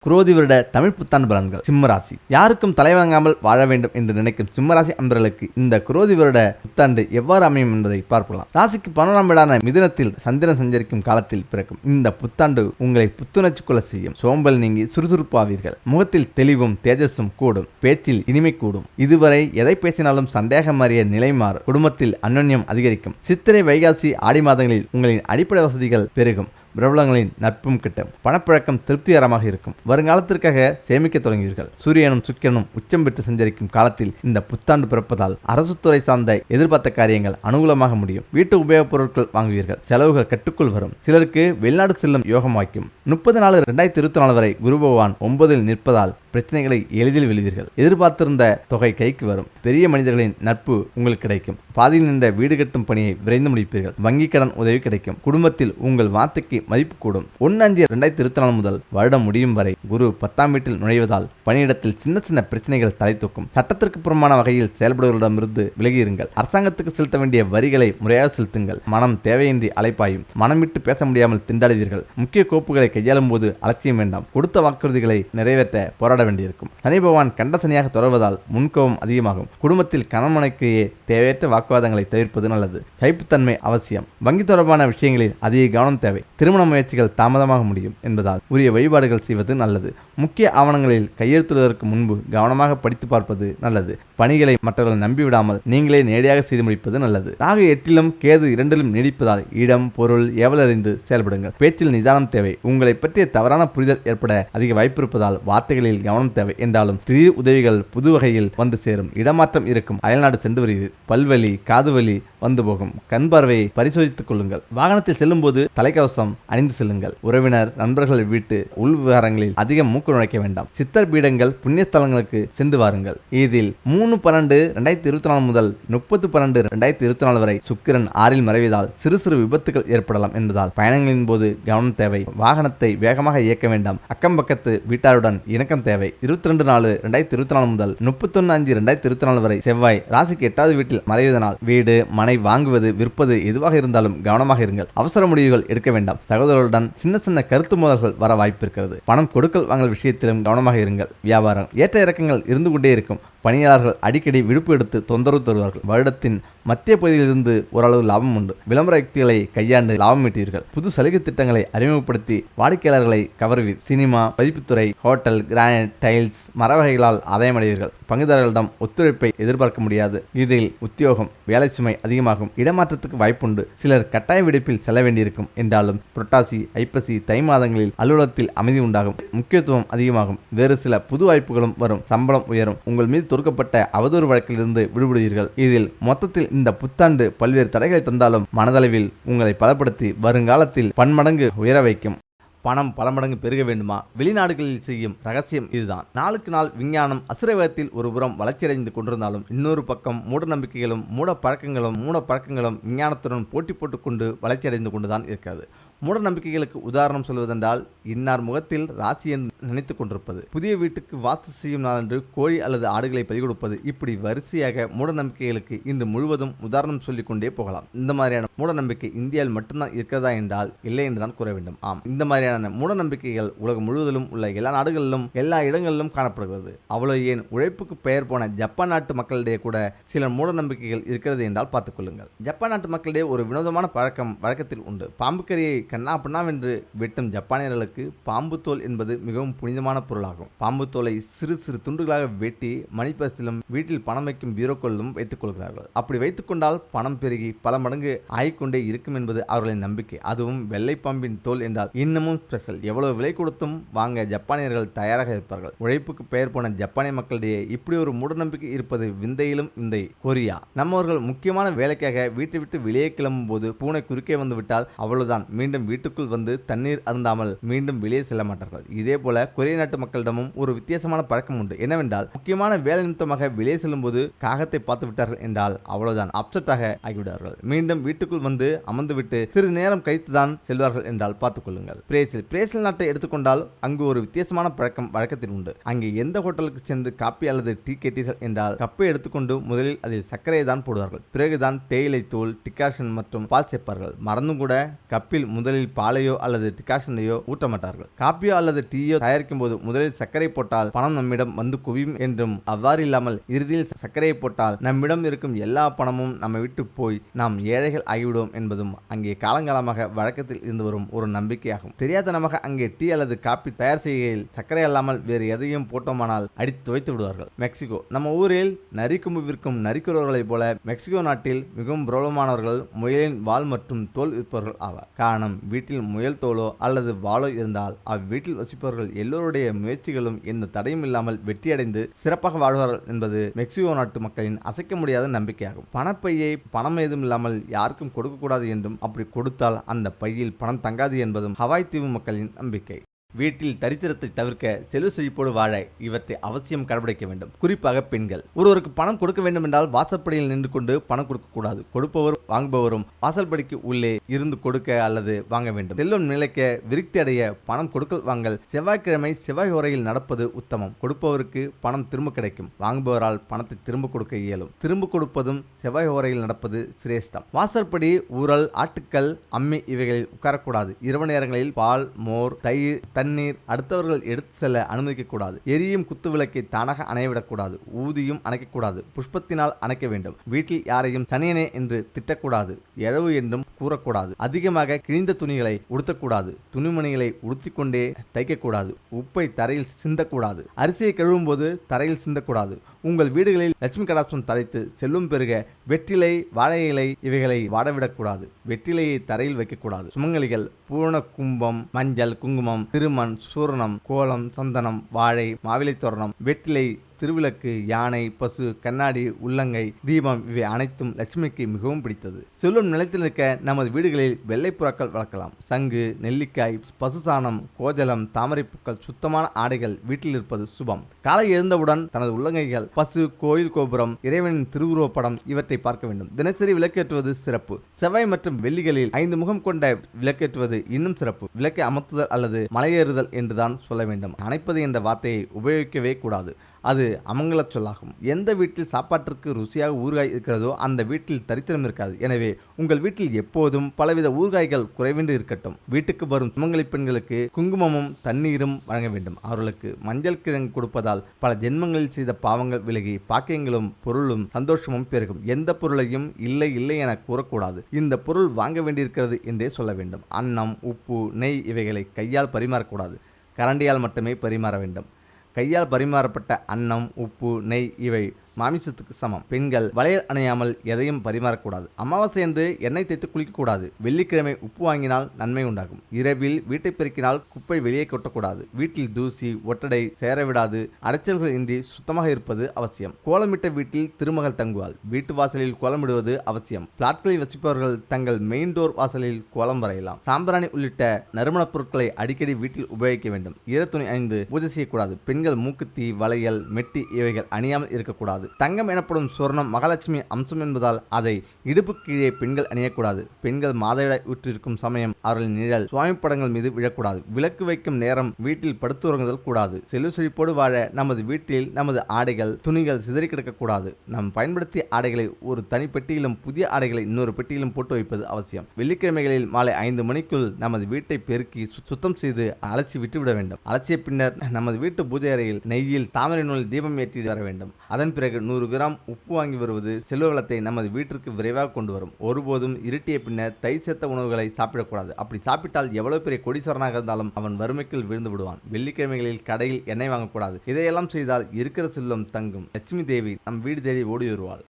குரோதி வருட தமிழ் புத்தாண்டு பலன்கள். சிம்மராசி. யாருக்கும் தலைவணங்காமல் வாழ வேண்டும் என்று நினைக்கும் சிம்மராசி அன்பர்களுக்கு இந்த குரோதி வருட புத்தாண்டு எவ்வாறு அமையும் என்பதை பார்க்கலாம். ராசிக்கு 11ஆம் வீடான மிதுனத்தில் சந்திரன் சஞ்சரிக்கும் காலத்தில் பிறக்கும் இந்த புத்தாண்டு உங்களை புத்துணர்ச்சி கொள்ள செய்யும். சோம்பல் நீங்கி சுறுசுறுப்பாவீர்கள். முகத்தில் தெளிவும் தேஜஸும் கூடும். பேச்சில் இனிமை கூடும். இதுவரை எதை பேசினாலும் சந்தேகம் அறிய நிலை மாறும். குடும்பத்தில் அந்யோன்யம் அதிகரிக்கும். சித்திரை வைகாசி ஆடி மாதங்களில் உங்களின் அடிப்படை வசதிகள் பெருகும். பிரபலங்களின் நட்பும் கிட்டும். பணப்பழக்கம் திருப்திகரமாக இருக்கும். வருங்காலத்திற்காக சேமிக்க தொடங்குவீர்கள். சூரியனும் சுக்கிரனும் உச்சம் பெற்று சஞ்சரிக்கும் காலத்தில் இந்த புத்தாண்டு பிறப்பதால் அரசு துறை சார்ந்த எதிர்பார்த்த காரியங்கள் அனுகூலமாக முடியும். வீட்டு உபயோகப் பொருட்கள் வாங்குவீர்கள். செலவுகள் கட்டுக்குள் வரும். சிலருக்கு வெளிநாடு செல்லும் யோகம் வாய்க்கும். 30/4/2024 வரை குரு பகவான் 9இல் நிற்பதால் பிரச்சனைகளை எளிதில் வெல்வீர்கள். எதிர்பார்த்திருந்த தொகை கைக்கு வரும். பெரிய மனிதர்களின் நட்பு உங்களுக்கு கிடைக்கும். பாதியில் நின்ற வீடு கட்டும் பணியை விரைந்து முடிப்பீர்கள். வங்கி கடன் உதவி கிடைக்கும். குடும்பத்தில் உங்கள் வார்த்தைக்கு மதிப்பு கூடும். 1/5/2024 முதல் வருடம் முடியும் வரை குரு 10ஆம் வீட்டில் நுழைவதால் பணியிடத்தில் சின்ன சின்ன பிரச்சனைகள் தலை தூக்கும். சட்டத்திற்கு புறமான வகையில் செயல்படுவர்களிடமிருந்து விலகியிருங்கள். அரசாங்கத்துக்கு செலுத்த வேண்டிய வரிகளை முறையாக செலுத்துங்கள். மனம் தேவையின்றி அலைப்பாயும். மனம் விட்டு பேச முடியாமல் திண்டாடுவீர்கள். முக்கிய கோப்புகளை கையாளும் போது அலட்சியம் வேண்டாம். கொடுத்த வாக்குறுதிகளை நிறைவேற்ற போராட வேண்டியிருக்கும். சனி பகவான் கண்ட சனியாக தொடர்வதால் முன்கோபம் அதிகமாகும். குடும்பத்தில் கணவனுக்கிடையே தேவையற்ற வாக்குவாதங்களை தவிர்ப்பது நல்லது. சகிப்புத்தன்மை அவசியம். வங்கி தொடர்பான விஷயங்களில் அதிக கவனம் தேவை. திருமண முயற்சிகள் தாமதமாக முடியும் என்பதால் உரிய வழிபாடுகள் செய்வது நல்லது. முக்கிய ஆவணங்களில் கையெழுத்துவதற்கு முன்பு கவனமாக படித்து பார்ப்பது நல்லது. பணிகளை மற்றவர்கள் நம்பிவிடாமல் நீங்களே நேரடியாக செய்து முடிப்பது நல்லது. ராகு 8இலும் கேது 2இலும் நீடிப்பதால் இடம் பொருள் ஏவலறிந்து செயல்படுங்கள். பேச்சில் நிதானம் தேவை. உங்களை பற்றிய தவறான புரிதல் ஏற்பட அதிக வாய்ப்பு இருப்பதால் வார்த்தைகளில் கவனம் தேவை. என்றாலும் திடீர் உதவிகள் புது வகையில் வந்து சேரும். இடமாற்றம் இருக்கும். அயல்நாடு சென்று வருவீர்கள். பல்வலி காதுவலி வந்து போகும். கண் பார்வையை பரிசோதித்துக் கொள்ளுங்கள். வாகனத்தில் செல்லும் போது தலைக்கவசம் அணிந்து செல்லுங்கள். உறவினர் நண்பர்கள் வீட்டு உள் விவகாரங்களில் அதிகம் மூக்கு நுழைக்க வேண்டாம். சித்தர் பீடங்கள் புண்ணிய ஸ்தலங்களுக்கு சென்று வாருங்கள். இதில் 3/12/2024 முதல் 30/12/2024 வரை சுக்கிரன் 6இல் மறைவதால் சிறு சிறு விபத்துகள் ஏற்படலாம் என்பதால் பயணங்களின் போது கவனம் தேவை. வாகனத்தை வேகமாக இயக்க வேண்டாம். அக்கம் பக்கத்து வீட்டாருடன் இணக்கம் தேவை. 22/4/2024 முதல் 31/5/2024 வரை செவ்வாய் ராசிக்கு 8வது வீட்டில் மறைவதனால் வீடு மனை வாங்குவது விற்பது எதுவாக இருந்தாலும் கவனமாக இருங்கள். அவசர முடிவுகள் எடுக்க வேண்டாம். சகோதரர்களுடன் சின்ன சின்ன கருத்து மோதல்கள் வர வாய்ப்பு இருக்கிறது. பணம் கொடுக்கல் வாங்கல் விஷயத்திலும் கவனமாக இருங்கள். வியாபாரம் ஏற்ற இறக்கங்கள் இருந்து கொண்டே இருக்கும். பணியாளர்கள் அடிக்கடி விடுப்பு எடுத்து தொந்தரவு தருவார்கள். வருடத்தின் மத்திய பகுதியிலிருந்து ஓரளவு லாபம் உண்டு. விளம்பர யுக்திகளை கையாண்டு லாபம் ஈட்டீர்கள். புது சலுகை திட்டங்களை அறிமுகப்படுத்தி வாடிக்கையாளர்களை கவர்வீர். சினிமா பதிப்புத்துறை ஹோட்டல் கிரானைட் டைல்ஸ் மர வகைகளால் ஆதாயமடைவீர்கள். பங்குதாரர்களிடம் ஒத்துழைப்பை எதிர்பார்க்க முடியாது. இதில் உத்தியோகம் வேலை சுமை அதிகமாகும். இடமாற்றத்துக்கு வாய்ப்புண்டு. சிலர் கட்டாய விடுப்பில் செல்ல வேண்டியிருக்கும். என்றாலும் புரட்டாசி ஐப்பசி தை மாதங்களில் அலுவலகத்தில் அமைதி உண்டாகும். முக்கியத்துவம் அதிகமாகும். வேறு சில புது வாய்ப்புகளும் வரும். சம்பளம் உயரும். உங்கள் மீது தொடுக்கப்பட்ட அவதூறு வழக்கிலிருந்து விடுபடுவீர்கள். இதில் மொத்தத்தில் இந்த புத்தாண்டு பல்வேறு தடைகளை தந்தாலும் மனதளவில் உங்களை பலப்படுத்தி வருங்காலத்தில் பன்மடங்கு உயர வைக்கும். பணம் பல மடங்கு பெருக வேண்டுமா? வெளிநாடுகளில் செய்யும் ரகசியம் இதுதான். நாளுக்கு நாள் விஞ்ஞானம் அசுரவேகத்தில் ஒரு புறம் வளர்ச்சியடைந்து கொண்டிருந்தாலும் இன்னொரு பக்கம் மூட நம்பிக்கைகளும் மூட பழக்கங்களும் விஞ்ஞானத்துடன் போட்டி போட்டுக்கொண்டு வளர்ச்சியடைந்து கொண்டுதான் இருக்கிறது. மூட நம்பிக்கைகளுக்கு உதாரணம் சொல்வதென்றால் இன்னார் முகத்தில் ராசி என்று நினைத்து கொண்டிருப்பது, புதிய வீட்டுக்கு வாஸ்து செய்யும் நாள் என்று கோழி அல்லது ஆடுகளை பறி கொடுப்பது, இப்படி வரிசையாக மூட நம்பிக்கைகளுக்கு இன்று முழுவதும் உதாரணம் சொல்லிக் கொண்டே போகலாம். இந்த மாதிரியான மூட நம்பிக்கை இந்தியாவில் மட்டும்தான் இருக்கிறதா என்றால் இல்லை என்றுதான் கூற வேண்டும். ஆம், இந்த மாதிரியான மூட நம்பிக்கைகள் உலகம் முழுவதிலும் உள்ள எல்லா நாடுகளிலும் எல்லா இடங்களிலும் காணப்படுகிறது. அவ்வளவு ஏன் உழைப்புக்கு பெயர் போன ஜப்பான் நாட்டு மக்களிடையே கூட சில மூட நம்பிக்கைகள் இருக்கிறது என்றால் பார்த்துக் கொள்ளுங்கள். ஜப்பான் நாட்டு மக்களிடையே ஒரு வினோதமான வழக்கத்தில் உண்டு. பாம்புக்கரியை கண்ணா பின்னாவென்று வெட்டும் ஜப்பானியர்களுக்கு பாம்பு தோல் என்பது மிகவும் புனிதமான பொருளாகும். பாம்பு தோலை சிறு சிறு துண்டுகளாக வெட்டி மணிப்பரிசிலும் வீட்டில் பணம் வைக்கும் பீரோக்களிலும் வைத்துக் கொள்கிறார்கள். அப்படி வைத்துக் கொண்டால் பணம் பெருகி பல மடங்கு ஆகிக்கொண்டே இருக்கும் என்பது அவர்களின் நம்பிக்கை. அதுவும் வெள்ளை பாம்பின் தோல் என்றால் இன்னமும் ஸ்பெஷல். எவ்வளவு விலை கொடுத்தும் வாங்க ஜப்பானியர்கள் தயாராக இருப்பார்கள். உழைப்புக்கு பெயர் போன ஜப்பானிய மக்களிடையே இப்படி ஒரு மூடநம்பிக்கை இருப்பது விந்தையிலும் விந்தை. கொரியா நம்மவர்கள் முக்கியமான வேலைக்காக வீட்டை விட்டு வெளியே கிளம்பும் போது பூனை குறுக்கே வந்து விட்டால் அவ்வளவுதான். மீண்டும் வீட்டுக்குள் வந்து தண்ணீர் அருந்தாமல் மீண்டும் வெளியே செல்ல மாட்டார்கள். இதே போல கொரிய நாட்டு மக்களிடமும் ஒரு வித்தியாசமான பழக்கம் உண்டு. என்னவென்றால் முக்கியமான வேலை நிமித்தமாக வெளியே செல்லும் போது காகத்தை பார்த்து விட்டார்கள் என்றால் அவ்வளவுதான், அப்செட்டாக ஆகிவிடார்கள். மீண்டும் வீட்டுக்குள் வந்து அமர்ந்து விட்டு சிறிது நேரம் கழித்துதான் செல்வார்கள் என்றால் பார்த்துக் கொள்ளுங்கள். பிரேசில் நாட்டை எடுத்துக்கொண்டால் அங்கு ஒரு வித்தியாசமான பழக்கம் வழக்கத்தில் உண்டு. அங்கே எந்த ஹோட்டலுக்கு சென்று காப்பி அல்லது டீ கேட்டீர்கள் என்றால் கப்பை எடுத்துக்கொண்டு முதலில் அதில் சர்க்கரையை தான் போடுவார்கள். பிறகுதான் தேயிலை தூள் டிகாஷன் மற்றும் பால் சேர்ப்பார்கள். மறந்தும் கூட கப்பில் முதலில் பாலையோ அல்லது டிகாஷனையோ ஊட்ட மாட்டார்கள். காப்பியோ அல்லது டீயோ தயாரிக்கும் போது முதலில் சர்க்கரை போட்டால் பணம் நம்மிடம் வந்து குவியும் என்றும், அவ்வாறு இல்லாமல் இறுதியில் சர்க்கரையை போட்டால் நம்மிடம் இருக்கும் எல்லா பணமும் நம்மை விட்டு போய் நாம் ஏழைகள் ஆகிவிடுவோம் என்பதும் அங்கே காலங்காலமாக வழக்கத்தில் இருந்து வரும் ஒரு நம்பிக்கையாகும். தெரியாதனமாக அங்கே டீ அல்லது காப்பி தயார் செய்கையில் சர்க்கரை அல்லாமல் வேறு எதையும் போட்டோமானால் அடித்து துவைத்து விடுவார்கள். மெக்சிகோ. நம்ம ஊரில் நரிக்கும்பு விற்கும் நரிக்குறவர்களைப் போல மெக்சிகோ நாட்டில் மிகவும் பிரபலமானவர்கள் முயலின் வால் மற்றும் தோல் விற்பவர்கள் ஆவார். காரணம், வீட்டில் முயல் தோலோ அல்லது வாளோ இருந்தால் அவ்வீட்டில் வசிப்பவர்கள் எல்லோருடைய முயற்சிகளும் எந்த தடையும் இல்லாமல் வெற்றியடைந்து சிறப்பாக வாழ்வார்கள் என்பது மெக்சிகோ நாட்டு மக்களின் அசைக்க முடியாத நம்பிக்கையாகும். பணப்பையை பணம் ஏதும் இல்லாமல் யாருக்கும் கொடுக்கக்கூடாது என்றும், அப்படி கொடுத்தால் அந்த பையில் பணம் தங்காது என்பதும் ஹவாய் தீவு மக்களின் நம்பிக்கை. வீட்டில் தரித்திரத்தை தவிர்க்க செல்வ செழிப்போடு வாழ இவற்றை அவசியம் கடைபிடிக்க வேண்டும். குறிப்பாக பெண்கள். ஒருவருக்கு பணம் கொடுக்க வேண்டும் என்றால் வாசற்படியில் நின்று கொண்டு பணம் கொடுக்கக்கூடாது. கொடுப்பவரும் வாங்குபவரும் வாசல்படிக்கு உள்ளே இருந்து கொடுக்க அல்லது வாங்க வேண்டும். செல்வம் நிலைக்க விருத்தி அடைய பணம் கொடுக்கல் வாங்கல் செவ்வாய்க்கிழமை செவ்வாய் ஓரையில் நடப்பது உத்தமம். கொடுப்பவருக்கு பணம் திரும்ப கிடைக்கும். வாங்குபவரால் பணத்தை திரும்ப கொடுக்க இயலும். திரும்ப கொடுப்பதும் செவ்வாய் ஓரையில் நடப்பது சிரேஷ்டம். வாசற்படி, ஊரல், ஆட்டுக்கள், அம்மி இவைகளில் உட்காரக்கூடாது. இரவு நேரங்களில் பால், மோர், தயிர், தண்ணீர் அடுத்தவர்கள் எடுத்து செல்ல அனுமதிக்கக்கூடாது. எரியும் குத்து விளக்கை தானாக அணையவிடக்கூடாது. ஊதியும் அணைக்கக்கூடாது. புஷ்பத்தினால் அணைக்க வேண்டும். வீட்டில் யாரையும் சனியனே என்று திட்டக்கூடாது. எழவு என்றும் கூறக்கூடாது. அதிகமாக கிழிந்த துணிகளை உடுத்தக்கூடாது. துணிமணிகளை உடுத்திக்கொண்டே தைக்கக்கூடாது. உப்பை தரையில் சிந்தக்கூடாது. அரிசியை கழுவும் போது தரையில் சிந்தக்கூடாது. உங்கள் வீடுகளில் லட்சுமி கடாட்சம் தழைத்து செல்வம் பெருக வெற்றிலை, வாழை இலை இவைகளை வாடவிடக்கூடாது. வெற்றிலையை தரையில் வைக்கக்கூடாது. சுமங்கலிகள் பூரண கும்பம், மஞ்சள், குங்குமம், திருமண், சூரணம், கோலம், சந்தனம், வாழை, மாவிலை தோரணம், வெற்றிலை, திருவிளக்கு, யானை, பசு, கண்ணாடி, உள்ளங்கை, தீபம் இவை அனைத்தும் லட்சுமிக்கு மிகவும் பிடித்தது. செல்வம் நிலைத்து நிற்க நமது வீடுகளில் வெள்ளைப்புறாக்கள் வளர்க்கலாம். சங்கு, நெல்லிக்காய், பசுசாணம், கோஜலம், தாமரைப்பூக்கள், சுத்தமான ஆடைகள் வீட்டில் இருப்பது சுபம். காலை எழுந்தவுடன் தனது உள்ளங்கைகள் பசு, கோயில் கோபுரம், இறைவனின் திருவுருவப் படம் இவற்றை பார்க்க வேண்டும். தினசரி விளக்கேற்றுவது சிறப்பு. செவ்வாய் மற்றும் வெள்ளிகளில் 5 முகம் கொண்ட விளக்கேற்றுவது இன்னும் சிறப்பு. விளக்கை அமர்த்துதல் அல்லது மலையேறுதல் என்றுதான் சொல்ல வேண்டும். அணைப்பது என்ற வார்த்தையை உபயோகிக்கவே கூடாது. அது அமங்கல சொல்லாகும். எந்த வீட்டில் சாப்பாட்டிற்கு ருசியாக ஊறுகாய் இருக்கிறதோ அந்த வீட்டில் தரித்திரம் இருக்காது. எனவே உங்கள் வீட்டில் எப்போதும் பலவித ஊறுகாய்கள் குறைவின்றி இருக்கட்டும். வீட்டுக்கு வரும் சுமங்கலி பெண்களுக்கு குங்குமமும் தண்ணீரும் வழங்க வேண்டும். அவர்களுக்கு மஞ்சள் கிழங்கு கொடுப்பதால் பல ஜென்மங்களில் செய்த பாவங்கள் விலகி பாக்கியங்களும் பொருளும் சந்தோஷமும் பெருகும். எந்த பொருளையும் இல்லை இல்லை என கூறக்கூடாது. இந்த பொருள் வாங்க வேண்டியிருக்கிறது என்றே சொல்ல வேண்டும். அன்னம், உப்பு, நெய் இவைகளை கையால் பரிமாறக்கூடாது. கரண்டியால் மட்டுமே பரிமாற வேண்டும். கையால் பரிமாறப்பட்ட அன்னம், உப்பு, நெய் இவை மாமிசத்துக்கு சமம். பெண்கள் வளையல் அணையாமல் எதையும் பரிமாறக்கூடாது. அமாவாசை என்று எண்ணெய் தேய்த்து குளிக்கக்கூடாது. வெள்ளிக்கிழமை உப்பு வாங்கினால் நன்மை உண்டாகும். இரவில் வீட்டை பெருக்கினால் குப்பை வெளியே கொட்டக்கூடாது. வீட்டில் தூசி, ஒட்டடை சேரவிடாது. அடைச்சல்கள் இன்றி சுத்தமாக இருப்பது அவசியம். கோலமிட்ட வீட்டில் திருமகள் தங்குவாள். வீட்டு வாசலில் கோலமிடுவது அவசியம். பிளாட்களில் வசிப்பவர்கள் தங்கள் மெயின் டோர் வாசலில் கோலம் வரையலாம். சாம்பிராணி உள்ளிட்ட நறுமணப் பொருட்களை அடிக்கடி வீட்டில் உபயோகிக்க வேண்டும். ஈரத்துணி அணிந்து பூஜை செய்யக்கூடாது. பெண்கள் மூக்குத்தி, வளையல், மெட்டி இவைகள் அணியாமல் இருக்கக்கூடாது. தங்கம் எனப்படும் சொர்ணம் மகாலட்சுமி அம்சம் என்பதால் அதை இடுப்பு கீழே பெண்கள் அணியக்கூடாது. பெண்கள் மாதவிடாய் ஊற்றிருக்கும் சமயம் அவர்களின் நிழல் சுவாமி படங்கள் மீது விழக்கூடாது. விளக்கு வைக்கும் நேரம் வீட்டில் படுத்து உறங்குதல் கூடாது. செல்வ செழிப்போடு வாழ நமது வீட்டில் நமது ஆடைகள், துணிகள் சிதறி கிடக்கக்கூடாது. நாம் பயன்படுத்திய ஆடைகளை ஒரு தனி பெட்டியிலும் புதிய ஆடைகளை இன்னொரு பெட்டியிலும் போட்டு வைப்பது அவசியம். வெள்ளிக்கிழமைகளில் மாலை 5 மணிக்குள் நமது வீட்டை பெருக்கி சுத்தம் செய்து அலசி விட்டுவிட வேண்டும். அலசிய பின்னர் நமது வீட்டு பூஜை அறையில் நெய்யில் தாமரை நூல் தீபம் ஏற்றி வர வேண்டும். அதன் பிறகு 100 கிராம் உப்பு வாங்கி வருவது செல்வ வளத்தை நமது வீட்டிற்கு விரைவாக கொண்டு வரும். ஒருபோதும் இருட்டிய பின்னர் தயிர் சேர்த்த உணவுகளை சாப்பிடக்கூடாது. அப்படி சாப்பிட்டால் எவ்வளவு பெரிய கோடீஸ்வரனாக இருந்தாலும் அவன் வறுமைக்குள் விழுந்து விடுவான். வெள்ளிக்கிழமைகளில் கடையில் எண்ணெய் வாங்கக்கூடாது. இதையெல்லாம் செய்தால் இருக்கிற செல்வம் தங்கும். லட்சுமி தேவி நம் வீடு தேடி ஓடி வருவாள்.